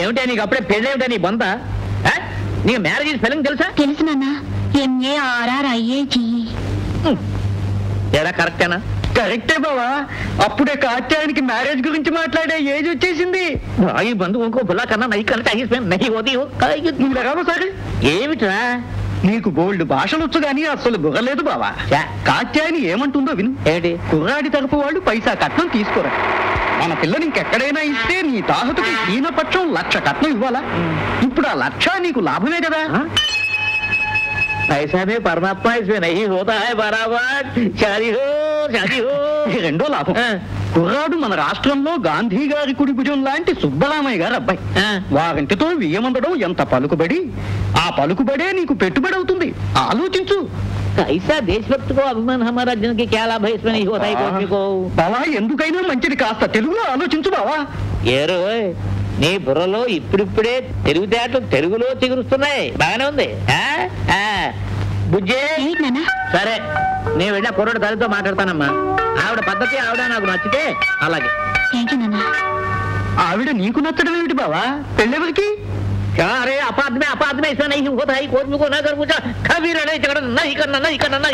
ఏమిటా నీకు అప్పుడే పెళ్ళేమిటా నీ బొంత? నీకు మ్యారేజ్ స్పెల్లింగ్ తెలుసా? తెలుసు నాన్న, MARRIAGE. ఎలా కరెక్టేనా? కరెక్టే బావా. అప్పుడే కాత్యాయనికి మ్యారేజ్ గురించి మాట్లాడే ఏజ్ వచ్చేసింది. ఈ బంధువు ఇంకో బుల్లా కన్నా నై కన్నా సరే ఏమిట్రా? నీకు బోల్డ్ భాషలు వచ్చు గానీ అసలు బుర్రలేదు బావా. కాత్యాయని ఏమంటుందో విను. ఏంటి? కుర్రాడి తరపు వాళ్ళు పైసా కట్నం తీసుకోరా. మన పిల్లని ఇంకెక్కడైనా ఇస్తే నీ తాహతుకి ఈయనపక్షం 1,00,000 కట్నం ఇవ్వాలా? ఇప్పుడు ఆ 1,00,000 నీకు లాభమే కదా. पैसा में परमात्मा इसमें नहीं होता है बराबर. शादी हो రెండో లాభం. కుర్రాడు మన రాష్ట్రంలో గాంధీ గారి కుడి భుజం లాంటి సుబ్బరామయ్య గారు అబ్బాయి. వారింటితో వియ్యమందడం ఎంత పలుకుబడి. ఆ పలుకుబడే నీకు పెట్టుబడి అవుతుంది. ఆలోచించు. ऐसा देशभक्त को अभिमान हमारा जन के क्या लाभ है इसमें नहीं होता है को. బావా ఎందుకైనా మంచిది కాస్త తెలుగులో ఆలోచించు బావా. ఏరో నీ బుర్రలో ఇప్పుడిప్పుడే తెలివితేటలు తెలుగులో చిగురుస్తున్నాయి. బాగానే ఉంది. బుజ్జే సరే, నేను వెళ్ళిన కుర్రోడు తల్లితో మాట్లాడతానమ్మా. ఆవిడ పద్ధతి ఆవిడ నాకు నచ్చితే అలాగే. ఆవిడ నీకు నచ్చడం ఏమిటి బావా? పెళ్ళెవరికి? अरे अपाद में इसमें नहीं होता है. कोई को ना कर पूछा कभी नहीं झगड़ा नहीं करना.